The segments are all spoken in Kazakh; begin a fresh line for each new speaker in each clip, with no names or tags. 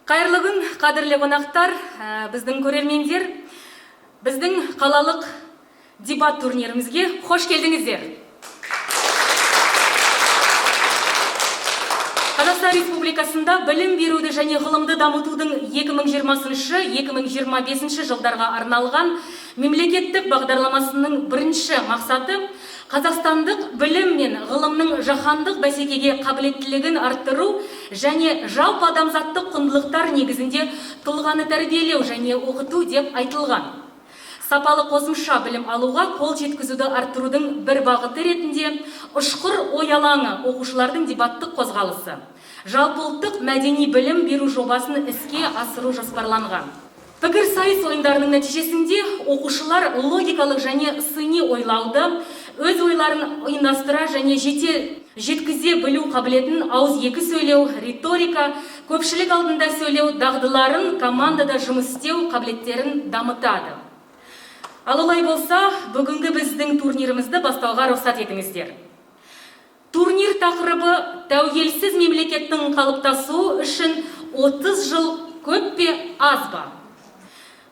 Қайырлы күн, қадірлі қонақтар, біздің көрермендер, біздің қалалық дебат турнирімізге қош келдіңіздер. Қазақстан Республикасында білім беруді және ғылымды дамытудың 2020-2025 жылдарға арналған мемлекеттік бағдарламасының бірінші мақсаты қазақстандық білім мен ғылымның жаһандық бәсекеге қабілеттілігін арттыру және жалпы адамзаттық құндылықтар негізінде тұлғаны тәрбиелеу және оқыту деп айтылған. Сапалы қосымша білім алуға қол жеткізуді арттырудың бір бағыты ретінде ұшқыр ой алаңы оқушылардың дебаттық қозғалысы, жалпыұлттық мәдени білім беру жобасын іске асыру жоспарланған. Пікірсайыс ойындарының нәтижесінде оқушылар логикалық және сыни ойлауды, өз ойларын ұйымдастыра және жеткізе білу қабілетін, ауыз екі сөйлеу, риторика, көпшілік алдында сөйлеу дағдыларын, командада жұмыс істеу қабілеттерін дамытады. Ал олай болса, бүгінгі біздің турнирімізді бастауға рұқсат етіңіздер. Турнир тақырыбы тәуелсіз мемлекеттің қалыптасуы үшін 30 жыл көп пе, аз ба?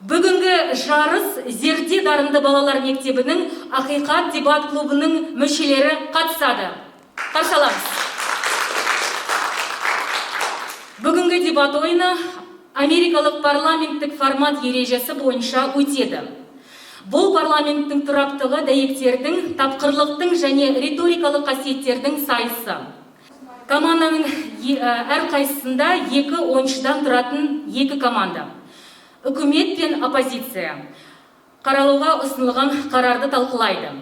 Бүгінгі жарыс Зерде дарынды балалар мектебінің Ақиқат дебат клубының мүшелері қатысады. Қарсы аламыз. Бүгінгі дебат ойыны америкалық парламенттік формат ережесі бойынша өтеді. Бұл парламенттің тұрақтығы дәйектердің, тапқырлықтың және риторикалық қасиеттердің сайысы. Команданың әрқайсысында екі ойыншыдан тұратын екі команда. Үкімет пен оппозиция қаралуға ұсынылған қарарды талқылайды.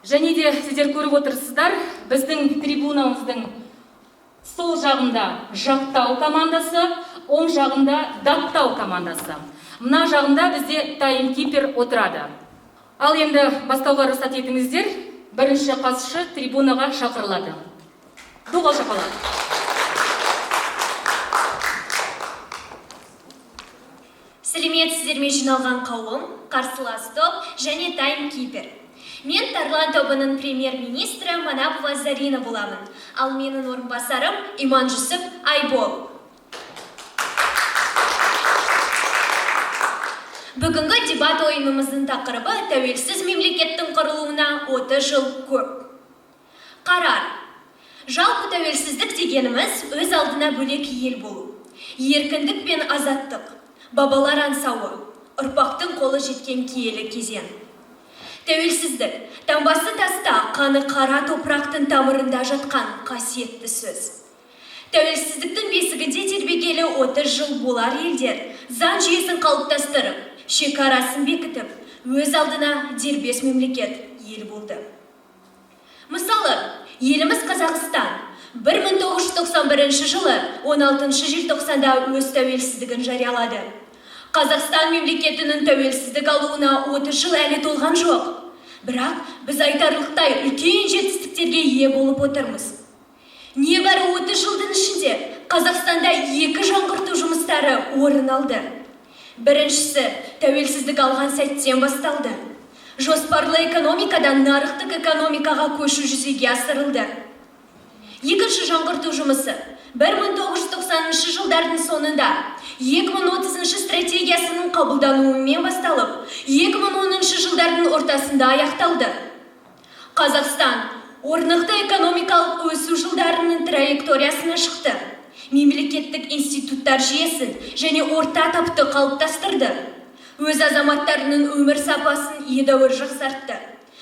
Және де сіздер көріп отырсыздар, біздің трибунамыздың сол жағында жақтау командасы, оң жағында даттау командасы. Мына жағында бізде таймкипер отырады. Ал енді бастауға рұқсат етіңіздер, бірінші қатысушы трибунаға шақырылады. Доғал шапалады.
Сәлеметсіздер ме жиналған қауым, қарсылас топ және таймкипер. Мен Тарлан тобының премьер-министрі Манапова Зарина боламын, ал менің орынбасарым Иманжүсіп Айбол. Бүгінгі дебат ойынымыздың тақырыбы тәуелсіз мемлекеттің құрылуына 30 жыл көп. Қарар. Жалпы тәуелсіздік дегеніміз өз алдына бөлек ел болу. Еркіндік пен азаттық, бабалар аңсауы, ұрпақтың қолы жеткен киелі кезең. Тәуелсіздік, таңбасы таста, қаны қара топырақтың тамырында жатқан қасиетті сөз. Тәуелсіздіктің бесігінде тербегелі 30 жыл болар елдер заң жүйесін қалыптастырып, шекарасын бекітіп, өз алдына дербес мемлекет ел болды. Мысалы, еліміз Қазақстан 1991 жылы 16 желтоқсанда өз тәуелсіздігін жариялады. Қазақстан мемлекетінің тәуелсіздік алуына 30 жыл әлі толған жоқ. Бірақ біз айтарлықтай үлкен жетістіктерге ие болып отырмыз. Небәрі 30 жылдың ішінде Қазақстанда екі жаңғырту жұмыстары орын алды. Біріншісі тәуелсіздік алған сәттен басталды. Жоспарлы экономикадан нарықтық экономикаға көшу жүзеге асырылды. Екінші жаңғырту жұмысы 1990 жылдардың сонында 2030 стратегиясының қабылдануымен басталып, 2010 жылдардың ортасында аяқталды. Қазақстан орнықты экономикалық өсу жылдарының траекториясына шықты. Мемлекеттік институттар жүйесін және орта тапты қалыптастырды. Өз азаматтарының өмір сапасын едәуір жақсартты.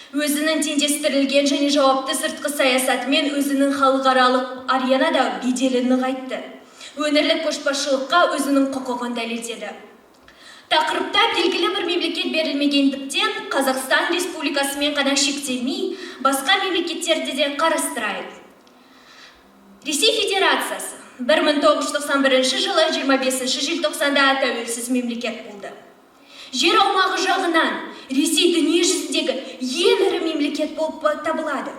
Өзінің теңдестірілген және жауапты сыртқы саясатымен өзінің халықаралық аренада беделін нығайтты. Өңірлік көшбасшылыққа өзінің құқығын дәлелдеді. Тақырыпта белгілі бір мемлекет берілмегендіктен Қазақстан Республикасымен ғана шектелмей, басқа мемлекеттерді де қарастырайық. Ресей Федерациясы 1991 жылы 25 желтоқсанда тәуелсіз мемлекет болды. Жер аумағы жағынан Ресей дүние жүзіндегі ең ірі мемлекет болып табылады.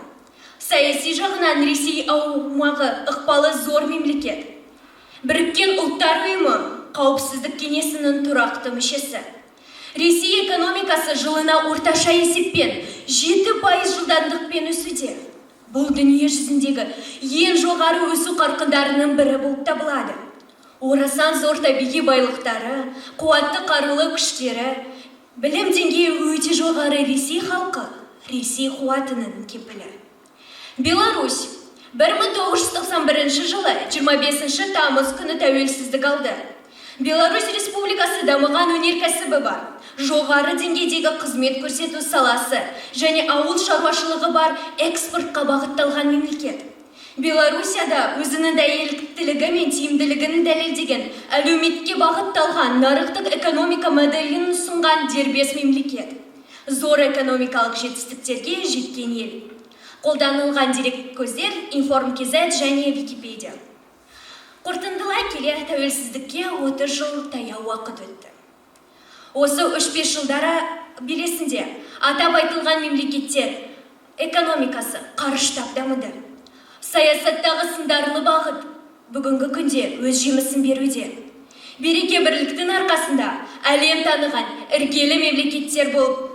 Саяси жағынан Ресей аумағы ықпалы зор мемлекет. Біріккен ұлттар ұйымы қауіпсіздік кеңесінің тұрақты мүшесі. Ресей экономикасы жылына орташа есеппен 7% жылдамдықпен өсуде. Бұл дүние жүзіндегі ең жоғары өсу қарқындарының бірі болып табылады. Орасан зор табиғи байлықтары, қуатты қарулы күштері, білім деңгейі өте жоғары Ресей халқы, Ресей қуатының кепілі. Беларусь 1991 жылы 25 тамыз күні тәуелсіздік алды. Беларусь Республикасы дамыған өнеркәсібі бар, жоғары деңгейдегі қызмет көрсету саласы және ауыл шаруашылығы бар экспортқа бағытталған мемлекет. Белоруссияда өзінің дәйектілігі мен тиімділігін дәлелдеген әлеуметке бағытталған нарықтық экономика моделін ұсынған дербес мемлекет. Зор экономикалық жетістіктерге жеткен ел. Қолданылған дерек көздер Информ.kz және Википедия. Қорытындылай келе тәуелсіздікке 30 жыл таяу уақыт өтті. Осы 3-5 жылдары белесінде атап айтылған мемлекеттер экономикасы қарыштап дамыды. Саясаттағы сындарлы бағыт бүгінгі күнде өз жемісін беруде. Береке бірліктің арқасында әлем таныған іргелі мемлекеттер болып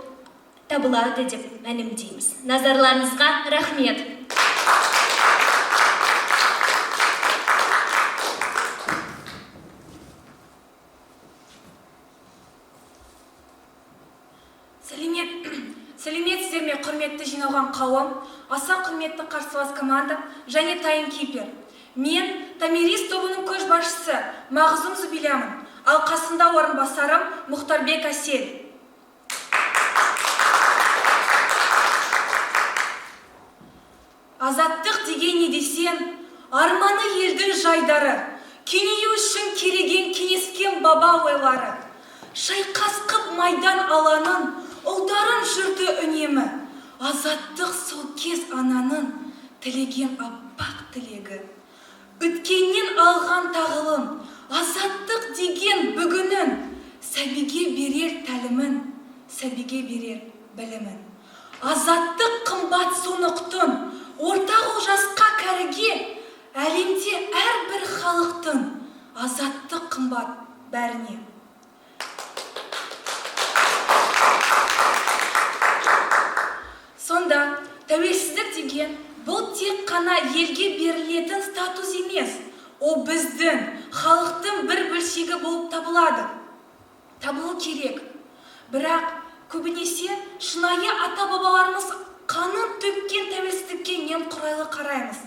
табылады деп мәлімдейміз. Назарларыңызға рахмет.
Сәлеметсіздер ме, құрметті жиналған қауым, аса құрметті қарсылас команда және тайм-кипер. Мен Томирис тобының көшбасшысы Мағзұм Зубилямын, ал қасында орынбасарым Мұхтарбек Әсел. Азаттық деген не десен, арманы елдің жайдары, кеңею үшін кереген кеңескен баба ойлары. Шайқас қып майдан аланын, ұлдарын жүрді үнемі. Азаттық сол кез ананың тілеген аппақ тілегі. Өткеннен алған тағылым, азаттық деген бүгінін, сәбиге берер тәлімін, сәбиге берер білімін. Азаттық қымбат сонықтың, ортақ жасқа кәріге, әлемде әрбір халықтың, азаттық қымбат бәріне. Сонда, тәуелсіздік деген бұл тек қана елге берілетін статус емес, о біздің, халықтың бір бөлшегі болып табылады. Табылу керек. Бірақ көбінесе шынайы ата-бабаларымыз қанын төккен тәуелсіздікке немқұрайлы қараймыз.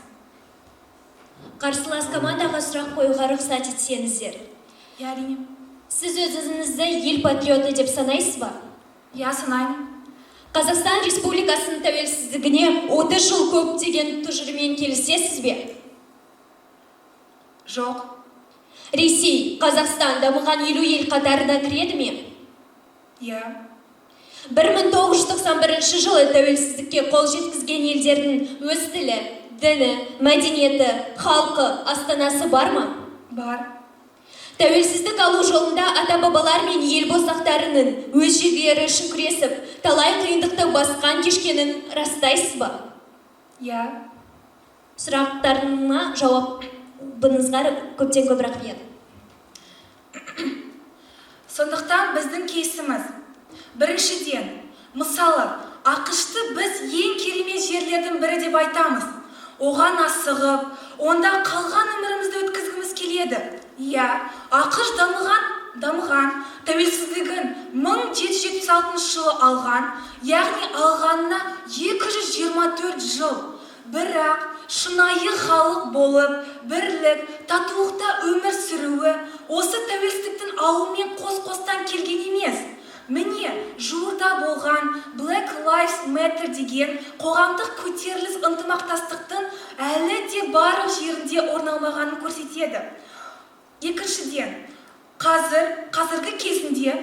Қарсылас командаға сұрақ қоюға рұқсат етсеңіздер.
Әрине.
Сіз өзіңізді ел патриоты деп санайсыз ба?
Санаймын.
Қазақстан Республикасының тәуелсіздігіне 30 жыл көп деген тұжырыммен келісесіз бе?
Жоқ.
Ресей, Қазақстан дамыған 50 ел қатарына кіреді ме? 1991 жылы тәуелсіздікке қол жеткізген елдердің өз тілі, діні, мәдениеті, халқы, астанасы бар ма?
Бар.
Тәуелсіздік алу жолында ата-бабалар мен ел босақтарының өз жерлері үшін күресіп, талай қиындықты басқан кешкенін растайсыз ба? Сұрақтарыма жауабыңызға көптен көп рахмет.
Сондықтан біздің кейсіміз. Біріншіден, мысалы, ақшты біз ең керемет жерлердің бірі деп айтамыз. Оған асығып, онда қалған өмірімізді өткізгіміз келеді. Ақш дамыған, тәуелсіздігін 1776 жылы алған, яғни алғанына 224 жыл. Бірақ шынайы халық болып, бірлік, татулықта өмір сүруі осы тәуелсіздіктің алуымен қос-қостан келген емес. Міне, жуырда болған Black Lives Matter деген қоғамдық көтеріліс ынтымақтастықтың әлі де барлық жерінде орналмағанын көрсетеді. Екіншіден, қазіргі кезінде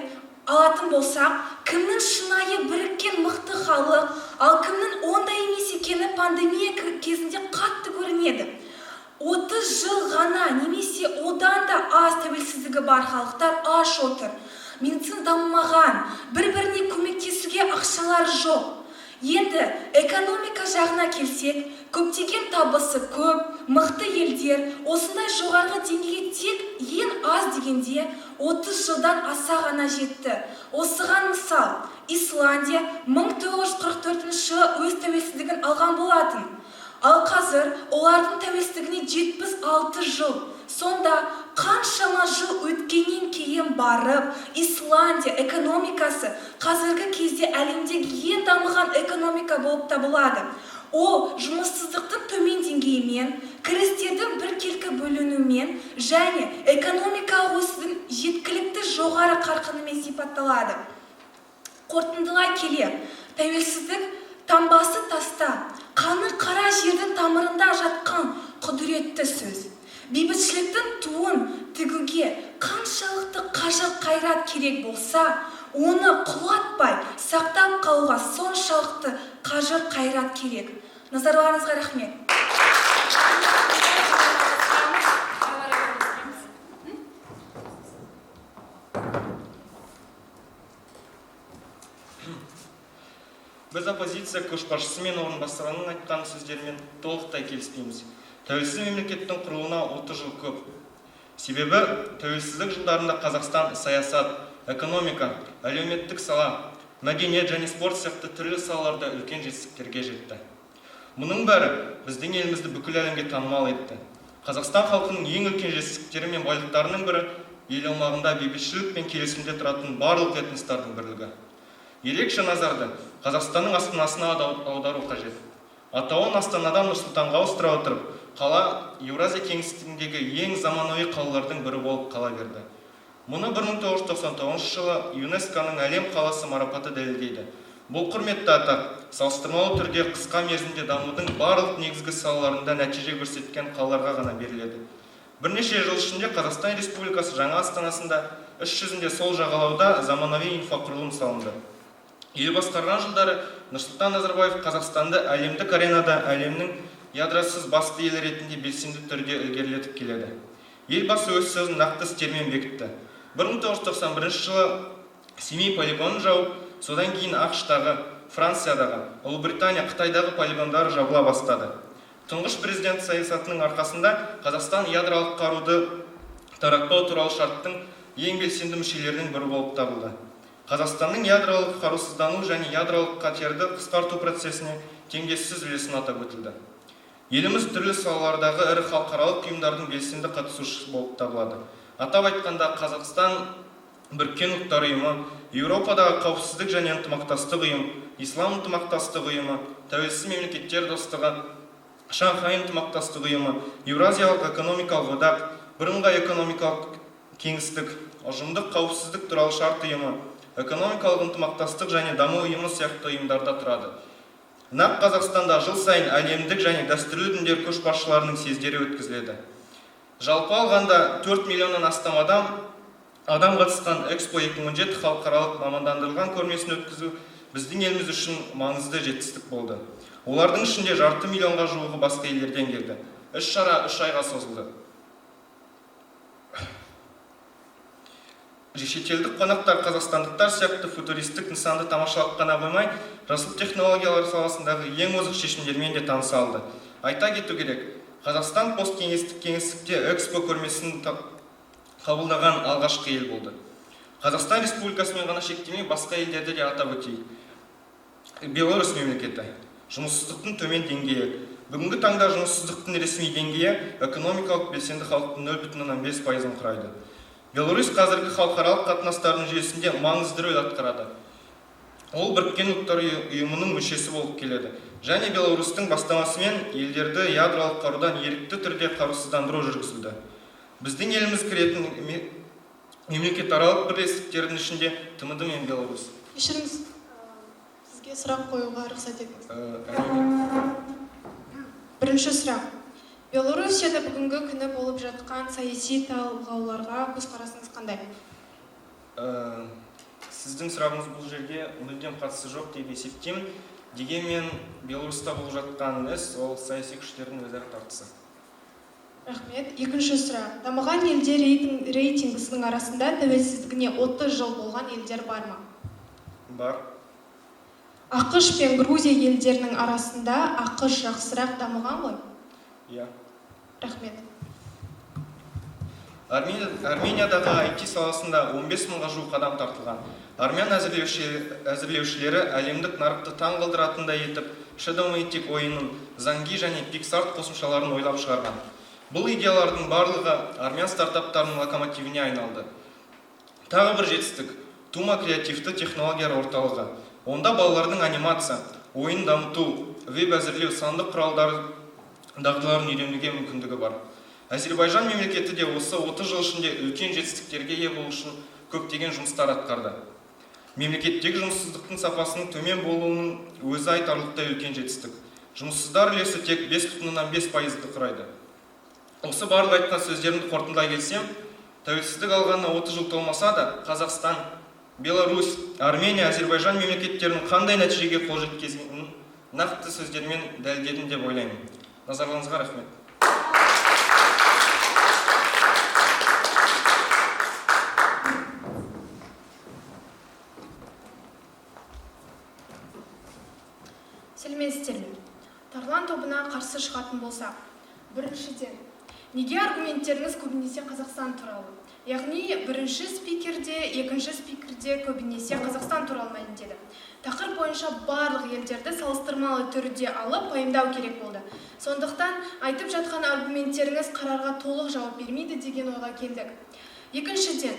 алатын болсақ, кімнің шынайы біріккен мықты халық, ал кімнің ондай емес екені пандемия кезінде қатты көрінеді. 30 жыл ғана немесе одан да аз тәуелсіздігі бар халықтар аш отыр. Медицина дамымаған, бір-біріне көмектесуге ақшалары жоқ. Енді экономика жағына келсек, көптеген табысы көп, мықты елдер осындай жоғарғы деңгейге тек ең аз дегенде 30 жылдан аса ғана жетті. Осыған мысал, Исландия 1944 жылы өз тәуелсіздігін алған болатын. Ал қазір олардың тәуелсіздігіне 76 жыл. Сонда қаншама жыл өткеннен кейін барып, Исландия экономикасы қазіргі кезде әлемдегі ең дамыған экономика болып табылады. Ол жұмыссыздықтың төмен деңгейімен, кірістердің біркелкі бөлінуімен және экономикалық өсудің жеткілікті жоғары қарқынымен сипатталады. Қорытындылай келе, тәуелсіздік таңбасы таста, қаны қара жердің тамырында жатқан құдіретті сөз. Бейбітшіліктің туын тігуге қаншалықты қажыр қайрат керек болса, оны құлатпай сақтап қалуға соншалықты қажыр қайрат керек. Назарларыңызға рахмет.
Біз оппозиция көшбасшысы мен орынбасарының айтқан сөздерімен толықтай келіспейміз. Тәуелсіз мемлекеттің құрылуына 30 жыл көп. Себебі тәуелсіздік жылдарында Қазақстан саясат, экономика, әлеуметтік сала, мәдениет және спорт сияқты түрлі салаларда үлкен жетістіктерге жетті. Мұның бәрі біздің елімізді бүкіл әлемге танымал етті. Қазақстан халқының ең үлкен жетістіктері мен байлықтарының бірі ел аумағында бейбітшілік пен келісімде тұратын барлық этностардың бірлігі. Ерекше назарды Қазақстанның астанасына аудару қажет. Атауын Астанадан Нұр-Сұлтанға ауыстыра отырып, қала Еуразия кеңістігіндегі ең заманауи қалалардың бірі болып қала берді. Мұны 1999 жылы ЮНЕСКО-ның әлем қаласы марапаты дәлелдейді. Бұл құрметті атақ салыстырмалы түрде қысқа мерзімде дамудың барлық негізгі салаларында нәтиже көрсеткен қалаларға ғана беріледі. Бірнеше жыл ішінде Қазақстан Республикасы жаңа астанасында іс жүзінде сол жағалауда заманауи инфрақұрылым салынды. Ел басқарған жылдары Нұрсұлтан Назарбаев Қазақстанды әлемдік аренада әлемнің ядросыз басты ел ретінде белсенді түрде ілгерілетіп келеді. Елбасы өз сөзін нақты істермен бекітті. 1991 жылы Семей полигонын жауып, содан кейін ақш-тағы, Франциядағы, Ұлыбритания, Қытайдағы полигондары жабыла бастады. Тұңғыш президент саясатының арқасында Қазақстан ядролық қаруды таратпау туралы шарттың ең белсенді мүшелерінің бірі болып табылды. Қазақстанның ядролық қарусыздану және ядролық қатерді қысқарту процесіне теңдессіз үлесін атап өтілді. Еліміз түрлі салалардағы ірі халықаралық ұйымдардың белсенді қатысушысы болып табылады. Атап айтқанда Қазақстан Біріккен ұлттар ұйымы, Еуропадағы қауіпсіздік және ынтымақтастық ұйым, Ислам ынтымақтастық ұйымы, Тәуелсіз мемлекеттер достығы, Шанхай ынтымақтастық ұйымы, Еуразиялық экономикалық одақ, Бірыңғай экономикалық кеңістік, ұжымдық қауіпсіздік туралы шарт ұйымы, экономикалық ынтымақтастық және даму ұйымы сияқты ұйымдарда тұрады. Нақ Қазақстанда жыл сайын әлемдік және дәстүрлі діндер көшбасшыларының съездері өткізіледі. Жалпы алғанда 4 миллионнан астам адам қатысқан Экспо 2017 халықаралық мамандандырылған көрмесін өткізу біздің еліміз үшін маңызды жетістік болды. Олардың ішінде 500 миллионға жуығы басқа елдерден келді. Іс-шара 3 айға созылды. Шетелдік қонақтар қазақстандықтар сияқты футуристік нысанды тамашалап қана қоймай, жасыл технологиялар саласындағы ең озық шешімдермен де таныса алды. Айта кету керек, Қазақстан посткеңестік кеңістікте Экспо көрмесін қабылдаған алғашқы ел болды. Қазақстан Республикасымен ғана шектемей, басқа елдерді де атап өтейік. Беларусь мемлекеті. Жұмыссыздықтың төмен деңгейі. Бүгінгі таңда жұмыссыздықтың ресми деңгейі экономикалық белсенді халықтың 0,5% құрайды. Беларусь қазіргі халықаралық қатынастардың жүйесінде маңызды рөл атқарады. Ол Біріккен ұлттар ұйымының мүшесі болып келеді. Және Беларусьтың бастамасымен елдерді ядролық қарудан ерікті түрде қарусыздандыру жүргізілді. Біздің еліміз кіретін мемлекетаралық бірлестіктердің ішінде ТМД мен Беларусь.
Кешіріңіз, сізге сұрақ қоюға рұқсат етіңіз. Бірінші сұрақ. Белоруссияда бүгінгі күні болып жатқан саяси талқылауларға көзқарасыңыз қандай?
Сіздің сұрағыңыз бұл жерге мүлдем қатысы жоқ деп есептеймін. Дегенмен Беларусьта болып жатқан іс ол саяси күштердің өзара тартысы.
Рахмет. Екінші сұрақ. Дамыған елдер рейтингісінің арасында тәуелсіздігіне 30 жыл болған елдер бар ма?
Бар.
ақш пен Грузия елдерінің арасында ақш жақсырақ дамыған ғой?
Иә.
Рахмет.
Армениядағы IT саласында 15 мыңға жуық адам тартылған. Армян әзірлеушілері әлемдік нарықты таң қалдыратындай етіп Shadowmatic ойынын, Zangi және Pixart қосымшаларын ойлап шығарған. Бұл идеялардың барлығы армян стартаптарының локомотивіне айналды. Тағы бір жетістік – Тума креативті технологиялар орталығы. Онда балалардың анимация, ойын дамыту, веб әзірлеу, сандық құралдар дағдыларын үйренуге мүмкіндігі бар. Әзербайжан мемлекеті де осы 30 жыл ішінде үлкен жетістіктерге ие болу үшін көптеген жұмыстар атқарды. Мемлекеттегі жұмыссыздықтың сапасының төмен болуының өзі айтарлықтай үлкен жетістік. Жұмыссыздар үлесі тек 5,5% құрайды. Осы барлық айтқан сөздерімді қорытындылай келсем, тәуелсіздік алғанына 30 жыл толмаса да, Қазақстан, Беларусь, Армения, Әзербайжан мемлекеттерінің қандай нәтижеге қол жеткізгенін нақты сөздермен дәлелдедім деп ойлаймын. Назарларыңызға рахмет.
Сәлеметсіздер ме? Тарлан тобына қарсы шығатын болсақ, біріншіден, неге аргументтеріңіз көбінесе Қазақстан туралы? Яғни бірінші спикерде, екінші спикерде көбінесе Қазақстан туралы мәлімдеді. Тақырып бойынша барлық елдерді салыстырмалы түрде алып пайымдау керек болды. Сондықтан айтып жатқан аргументтеріңіз қарарға толық жауап бермейді деген ойға келдік. Екіншіден,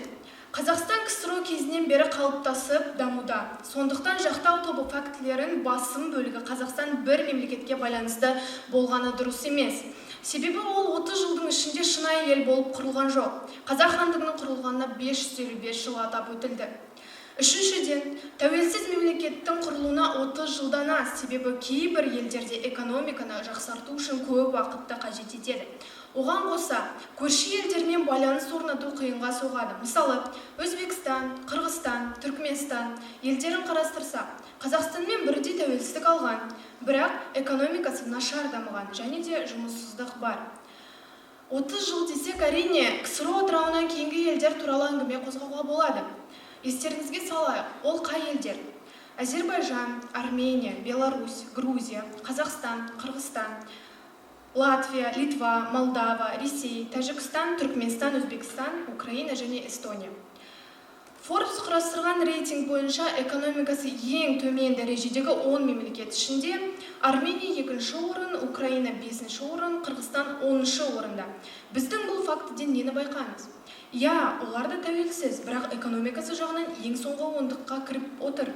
Қазақстан КСРО кезінен бері қалыптасып дамуда. Сондықтан жақтау тобы фактілерін басым бөлігі Қазақстан бір мемлекетке байланысты болғаны дұрыс емес. Себебі ол 30 жылдың ішінде шынайы ел болып құрылған жоқ. Қазақ хандығының құрылғанына 555 жыл атап өтілді. Үшіншіден, тәуелсіз мемлекеттің құрылуына 30 жылдан аз, себебі кейбір елдерде экономиканы жақсарту үшін көп уақытты қажет етеді. Оған қоса, көрші елдермен байланыс орнату қиынға соғады. Мысалы, Өзбекстан, Қырғызстан, Түркменстан елдерін қарастырсақ, Қазақстанмен бірдей тәуелсіздік алған, бірақ экономикасы нашар дамыған және де жұмыссыздық бар. 30 жыл десек, әрине, КСРО ыдырауынан кейінгі елдер туралы әңгіме қозғауға болады. Естеріңізге салайық, ол қай елдер? Әзербайжан, Армения, Беларусь, Грузия, Қазақстан, Қырғызстан, Латвия, Литва, Молдова, Ресей, Тәжікстан, Түркменстан, Өзбекстан, Украина және Эстония. Forbes құрастырған рейтинг бойынша экономикасы ең төмен дәрежедегі 10 мемлекет ішінде Армения 2-ші орын, Украина 5-ші орын, Қырғызстан 10-ші орында. Біздің бұл фактіден нені байқаймыз? Олар да тәуелсіз, бірақ экономикасы жағынан ең соңғы ондыққа кіріп отыр.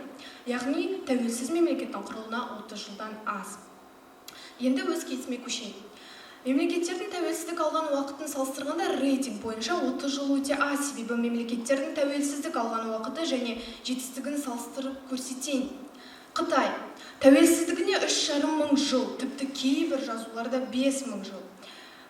Яғни тәуелсіз мемлекеттің құрылуына 30 жылдан аз. Енді өз кейсіме көшейін. Мемлекеттердің тәуелсіздік алған уақытын салыстырғанда рейтинг бойынша 30 жыл өте аз, себебі мемлекеттердің тәуелсіздік алған уақыты және жетістігін салыстырып көрсетейін. Қытай тәуелсіздігіне 3,5 мың жыл, тіпті кейбір жазуларда 5 мың жыл.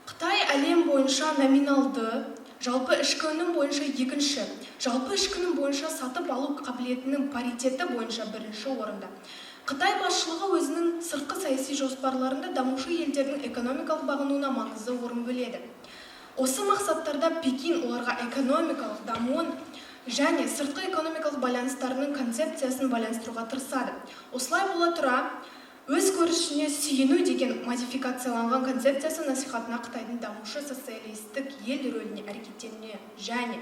Қытай әлем бойынша номиналды, жалпы ішкі өнім бойынша 2-ші, жалпы ішкі өнім бойынша сатып алу қабілетінің паритеті бойынша 1-ші орында. Қытай басшылығы өзінің сыртқы саяси жоспарларында дамушы елдердің экономикалық бағынуына маңызды орын бөледі. Осы мақсаттарда Пекин оларға экономикалық дамуын және сыртқы экономикалық байланыстарының концепциясын байланыстыруға тырысады. Осылай бола тұра, өз көрішіне сүйену деген модификацияланған концепциясы насихатына Қытайдың дамушы социалистік ел рөліне әрекеттенуіне және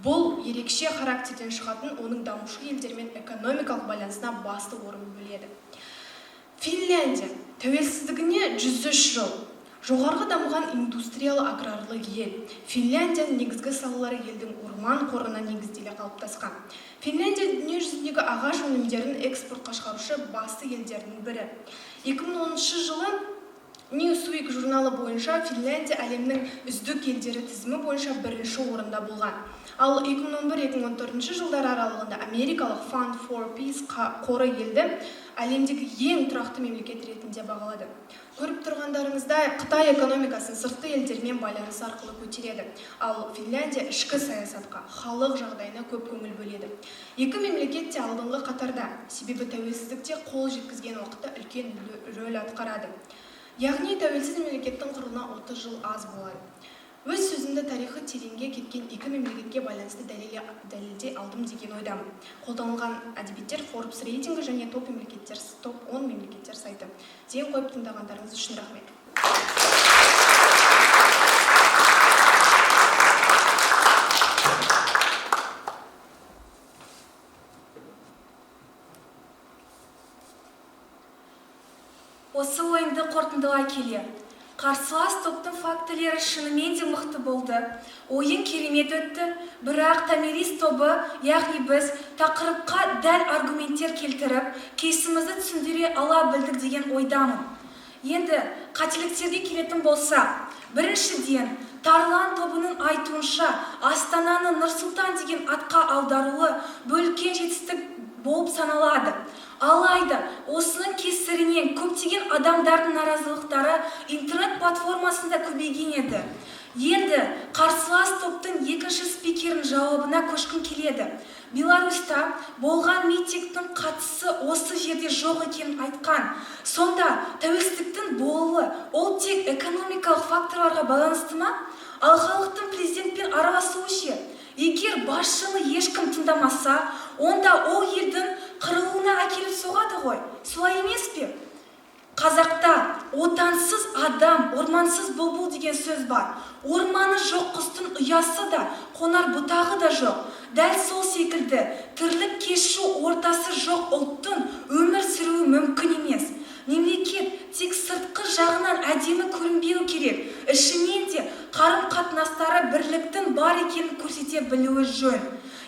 бұл ерекше характерден шығатын оның дамушы елдермен экономикалық байланысына басты орын бөледі. Финляндия тәуелсіздігіне 103 жыл. Жоғарғы дамыған индустриялы аграрлы ел. Финляндияның негізгі салалары елдің орман қорына негізделе қалыптасқан. Финляндия дүние жүзіндегі ағаш өнімдерін экспортқа шығарушы басты елдердің бірі. 2010 жылы Newsweek журналы бойынша Финляндия әлемнің үздік елдері тізімі бойынша 1-ші орында болған. Ал 2011-2014 жылдар аралығында Америкалық Fund for Peace қоры елді әлемдегі ең тұрақты мемлекет ретінде бағалады. Көріп тұрғандарыңыздай, Қытай экономикасын сыртқы елдермен байланыс арқылы көтереді, ал Финляндия ішкі саясатқа, халық жағдайына көп көңіл бөледі. Екі мемлекет те алдыңғы қатарда, себебі тәуелсіздікте қол жеткізген уақытта үлкен рөл атқарады. Яғни тәуелсіз мемлекеттің құрылуына 30 жыл аз болады. Өз сөзімді тарихы тереңге кеткен екі мемлекетке байланысты дәлелдей алдым деген ойдамын. Қолданылған әдебиеттер Forbes рейтингі және топ 10 мемлекеттер сайты. Зейін қойып тыңдағандарыңыз үшін рахмет.
қорытындылай келе. Қарсылас топтың фактілері шынымен де мықты болды. Ойын керемет өтті, бірақ Томирис тобы, яғни біз тақырыпқа дәл аргументтер келтіріп, кейсімізді түсіндіре ала білдік деген ойдамын. Енді қателіктерге келетін болса, біріншіден, Тарлан тобының айтуынша Астананы Нұр-Сұлтан деген атқа аударуы бөлкен жетістік болып саналады. Алайда, осының кесірінен көптеген адамдардың наразылықтары интернет платформасында көбейген еді. Енді қарсылас топтың екінші спикерінің жауабына көшкім келеді. Беларуста болған митингтің қатысы осы жерде жоқ екенін айтқан. Сонда тәуелсіздіктің болуы ол тек экономикалық факторларға байланысты ма? Ал халықтың президентпен араласуы ше? Егер басшыны ешкім тыңдамаса, онда ол елдің қырылуына әкеліп соғады ғой. Солай емес пе? Қазақта отансыз адам, ормансыз бұлбұл деген сөз бар. Орманы жоқ құстың ұясы да, қонар бұтағы да жоқ. Дәл сол секілді, тірлік кешу ортасы жоқ ұлттың өмір сүруі мүмкін емес. Мемлекет тек сыртқы жағынан әдемі көрінбеу керек. Ішінен де қарым-қатынастары бірліктің бар екенін көрсете білуі жөн.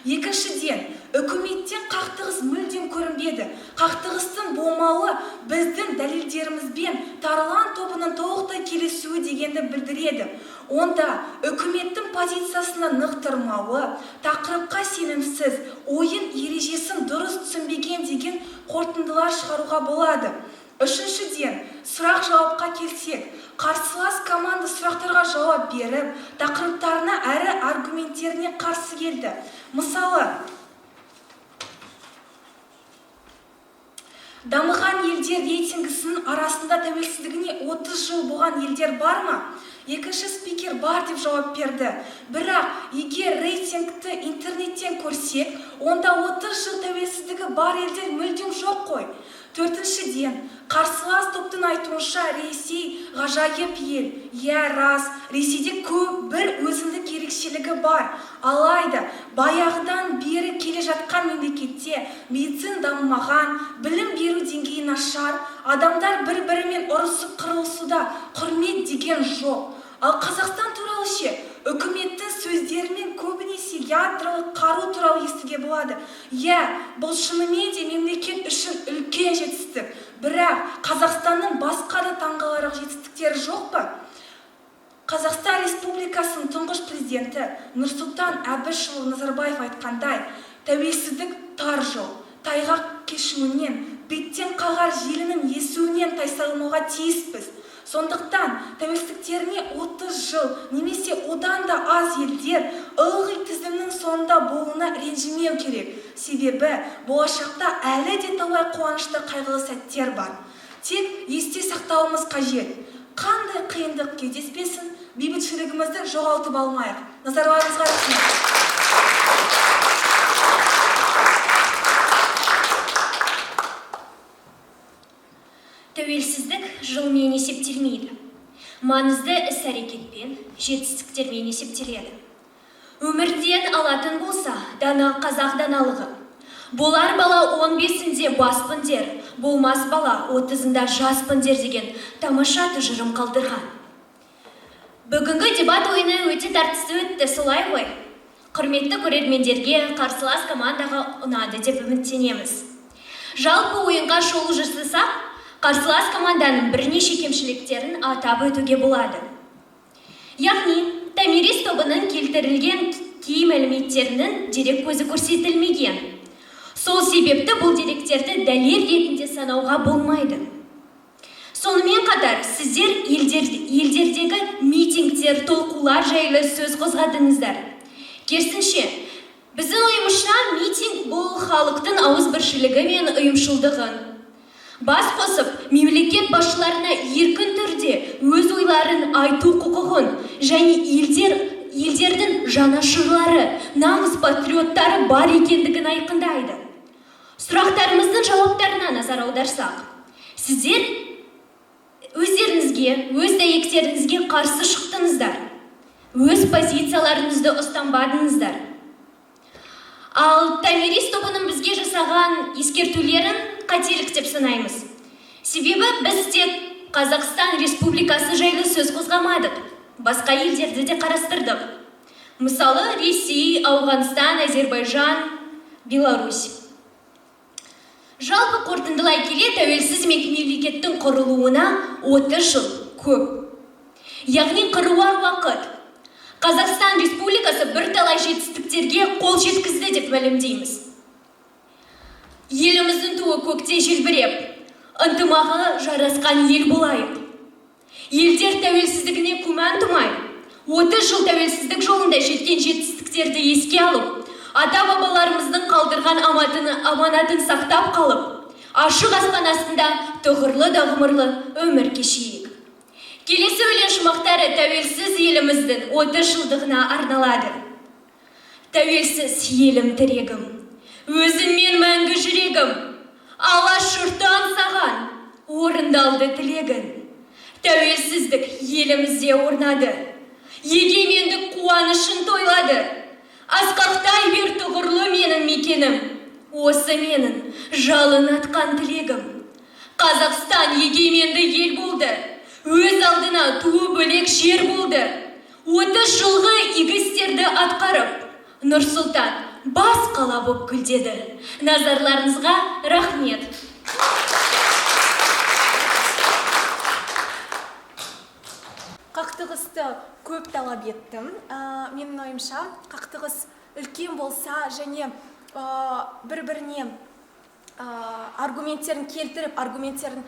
Екіншіден, үкіметтен қақтығыс мүлдем көрінбеді. Қақтығыстың болмауы біздің дәлелдерімізбен Тарлан тобының толықтай келісуі дегенді білдіреді. Онда үкіметтің позициясына нықтырмауы, тақырыпқа сенімсіз, ойын ережесін дұрыс түсінбеген деген қорытындылар шығаруға болады. Үшіншіден, сұрақ-жауапқа келсек, қарсылас команда сұрақтарға жауап беріп, тақырыптарына әрі аргументтеріне қарсы келді. Мысалы, дамыған елдер рейтингісінің арасында тәуелсіздігіне 30 жыл болған елдер бар ма? Екінші спикер бар деп жауап берді. Бірақ, егер рейтингті интернеттен көрсек, онда 30 жыл тәуелсіздігі бар елдер мүлдем жоқ қой. Төртіншіден, қарсылас топтың айтуынша Ресей ғажайып ел. Иә, рас, Ресейде көп бір өзіндік ерекшелігі бар. Алайда, баяғыдан бері келе жатқан мемлекетте медицина дамымаған, білім беру деңгейі нашар, адамдар бір-бірімен ұрысып қырылысуда, құрмет деген жоқ. Ал Қазақстан туралы ше, үкіметтің сөздерімен көбінесе ядролық қару туралы естіге болады. Иә, бұл шынымен де мемлекет үшін үлкен жетістік. Бірақ Қазақстанның басқа да таңғаларлық жетістіктері жоқ па? Қазақстан Республикасының тұңғыш президенті Нұрсұлтан Әбішұлы Назарбаев айтқандай, тәуелсіздік тар жол, тайғақ кешуінен, беттен қағар желінің есуінен тайсалмауға тиіспіз. Сондықтан тәуелсіздіктеріне 30 жыл немесе одан да аз елдер ылғи тізімнің соңында болуына ренжімеу керек. Себебі болашақта әлі де талай қуанышты қайғылы сәттер бар. Тек есте сақтауымыз қажет. Қандай қиындық кездеспесін, бейбітшілігімізді жоғалтып алмайық. Назарларыңызға рахмет.
Тәуелсіздік жылмен есептелмейді. Маңызды іс-әрекетпен, жетістіктермен есептеледі. Өмірден алатын болса, дана қазақ даналығы. Болар бала 15-інде баспын дер, болмас бала 30-ында жаспын дер деген тамаша тұжырым қалдырған. Бүгінгі дебат ойыны өте тартысты өтті, солай ғой. Құрметті көрермендерге қарсылас командаға ұнады деп үміттенеміз. Жалпы ойынға шолу жасасақ, қарсылас команданың бірнеше кемшіліктерін атап өтуге болады. Яғни, Томирис тобының келтірілген кей мәліметтерінің дерек көзі көрсетілмеген. Сол себепті бұл деректерді дәлел ретінде санауға болмайды. Сонымен қатар, сіздер елдердегі митингтер, толқулар жайлы сөз қозғадыңыздар. Керісінше, біздің ойымызша митинг бұл халықтың ауызбіршілігі мен ұйымшылдығын. Бас қосып, мемлекет басшыларына еркін түрде өз ойларын айту құқығын және елдердің жанашырлары, намыс патриоттары бар екендігін айқындайды. Сұрақтарымыздың жауаптарына назар аударсақ, сіздер өздеріңізге, өз дәйектеріңізге қарсы шықтыңыздар, өз позицияларыңызды ұстанбадыңыздар. Ал Томирис тобының бізге жасаған ескертулерін қателік деп санаймыз. Себебі біз тек Қазақстан Республикасы жайлы сөз қозғамадық. Басқа елдерді де қарастырдық. Мысалы, Ресей, Ауғанстан, Әзербайжан, Беларусь. Жалпы қорытындылай келе, тәуелсіз мемлекеттің құрылуына 30 жыл көп. Яғни қыруар уақыт. Қазақстан Республикасы бірталай жетістіктерге қол жеткізді деп мәлімдейміз. Еліміздің туы көкте желбіреп, ынтымағы жарасқан ел болайық. Елдер тәуелсіздігіне күмән тумай, 30 жыл тәуелсіздік жолында жеткен жетістіктерді еске алып, ата-бабаларымыздың қалдырған аманатын сақтап қалып, ашық аспан астында тұғырлы да ғұмырлы өмір кешейік. Келесі өлең шумақтары тәуелсіз еліміздің 30 жылдығына арналады. Тәуелсіз елім тірегім, өзіңмен мәңгі жүрегім, алаш жұрттан саған орындалды тілегін. Тәуелсіздік елімізде орнады, егемендік қуанышын тойлады. Асқақтай бер тұғырлы менің мекенім, осы менің жалын атқан тілегім. Қазақстан егеменді ел болды, өз алдына туы бөлек жер болды. 30 жылғы игі істерді атқарып, Нұр-Сұлтан бас қала боп гүлдеді. Назарларыңызға рахмет.
Қақтығысты көп талап еттім. Менің ойымша, қақтығыс үлкен болса және бір-біріне аргументтерін келтіріп, аргументтерін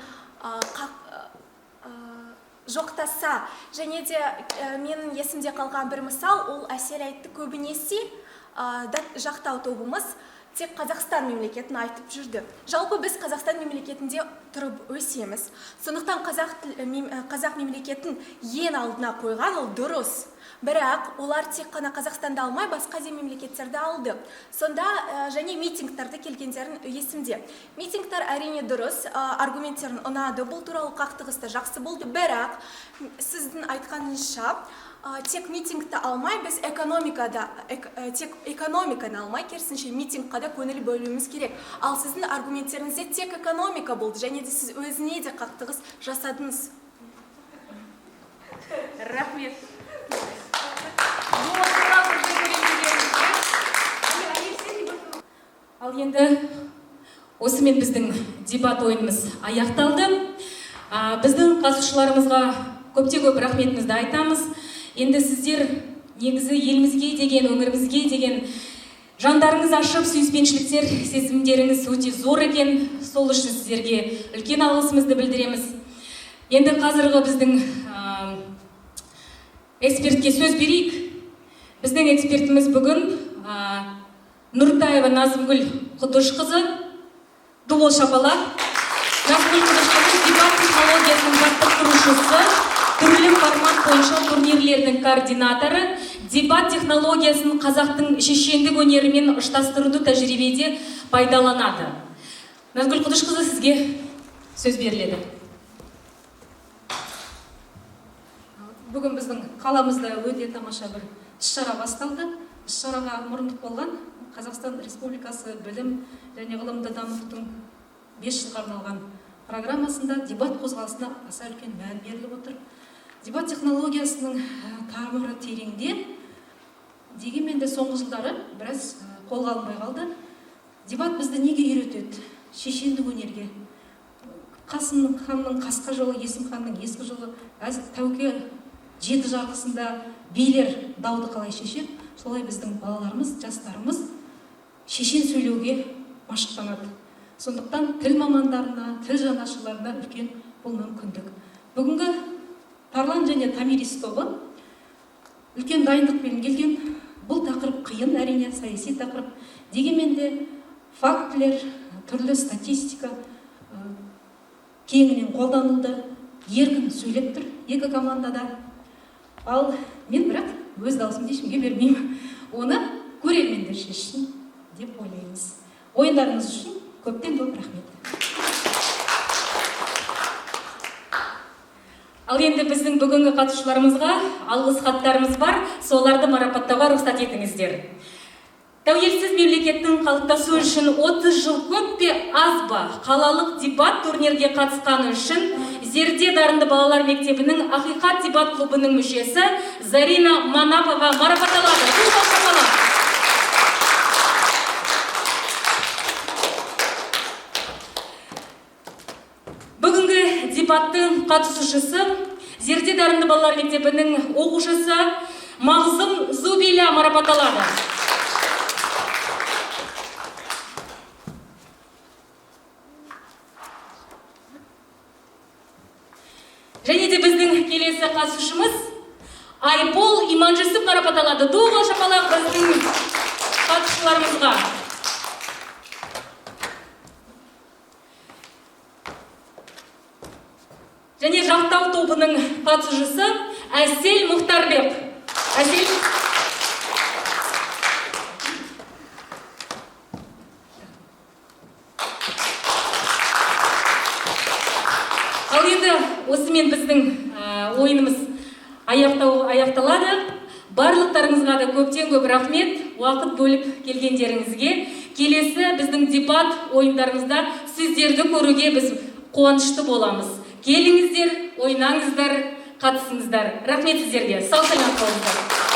жоқтаса, және де менің есімде қалған бір мысал, ол Әсел айтты, көбінесе жақтау тобымыз тек Қазақстан мемлекетін айтып жүрді. Жалпы біз Қазақстан мемлекетінде тұрып өсеміз. Сондықтан қазақ мемлекетін ең алдына қойған ол дұрыс. Бірақ олар тек қана Қазақстанды алмай, басқа да мемлекеттерді алды. Сонда және митингтарды келгендерін есімде. Митингтар әрине дұрыс, аргументтерін ұнады, бұл туралы қақтығыста жақсы болды. Бірақ сіздің айтқаныңызша, тек митингті алмай, біз тек экономиканы алмай, керісінше митингқа да көңіл бөлуіміз керек. Ал сіздің аргументтеріңізде тек экономика болды, және де сіз өзіне де қақтығыс жасадыңыз.
Рахмет. Ал енді осымен біздің дебат ойынымыз аяқталды. Біздің қатысушыларымызға көп рахметімізді айтамыз. Енді сіздер негізі елімізге деген, өңірімізге деген жандарыңыз ашып, сүйіспеншіліктер, сезімдеріңіз өте зор екен. Сол үшін сіздерге үлкен алғысымызды білдіреміз. Енді қазіргі біздің экспертке сөз берейік. Біздің экспертіміз бүгін Нұртаева Назымгүл Құдышқызы, Дұлол Шапалақ. Назымгүл Құдышқызы дебат технологиясының жаттықтырушысы, түрлі формат бойынша турнирлердің координаторы, дебат технологиясын қазақтың шешендік өнерімен ұштастыруды тәжірибеде пайдаланады. Назымгүл Құдышқызы, сізге сөз беріледі. Бүгін біздің қаламызда өте тамаша бір іс-шара басталды. Іс-шараға мұрындық болған Қазақстан Республикасы білім және ғылымды дамытудың 5 жылға арналған программасында дебат қозғалысына аса үлкен мән беріліп отыр. Дебат технологиясының тамыры тереңде, дегенмен де соңғы жылдары біраз қолға алынбай қалды. Дебат бізді неге үйретеді? Шешендік өнерге. Қасым ханның қасқа жолы, Есім ханның ескі жолы, Тәуке жеті жарғысында билер дауды қалай шешеді, солай біздің балаларымыз, жастарымыз шешен сөйлеуге машықтанады. Сондықтан тіл мамандарына, тіл жанашырларына үлкен бұл мүмкіндік. Бүгінгі Тарлан және Тамирис тобы үлкен дайындықпен келген. Бұл тақырып қиын, әрине, саяси тақырып. Дегенмен де фактілер, түрлі статистика кеңінен қолданылды, еркін сөйлеп тұр екі командада. Ал мен бірақ өз даусымды ешкімге бермеймін. Оны көрермендер шешсін деп ойлаймыз. Ойындарыңыз үшін көптен көп рахмет. Ал енді біздің бүгінгі қатысушыларымызға алғыс хаттарымыз бар, соларды марапаттауға рұқсат етіңіздер. Тәуелсіз мемлекеттің қалыптасуы үшін 30 жыл көп пе, аз ба? Қалалық дебат турнирге қатысқаны үшін Зерде дарынды балалар мектебінің Ақиқат дебат клубының мүшесі Зарина Манапова марапатталады. Көп алғыс. Бүгінгі дебаттың қатысушысы Зерде дарынды балалар мектебінің оқушысы Мағзым Зубиля марапатталады. Және де біздің келесі қатысушымыз Айбол Иманжүсіп марапатталады. Доғы шапалақ біздің қатысушыларымызға. Және жақтау тобының қатысушысы Әсел Мұхтарбек. Әсел. Ал енді осымен біздің ойынымыз аяқталады. Барлықтарыңызға да көптен көп рахмет, уақыт бөліп келгендеріңізге. Келесі біздің дебат ойындарымызда сіздерді көруге біз қуанышты боламыз. Келіңіздер, ойнаңыздар, қатысыңыздар. Рахмет сіздерге. Сау саламат болыңыздар.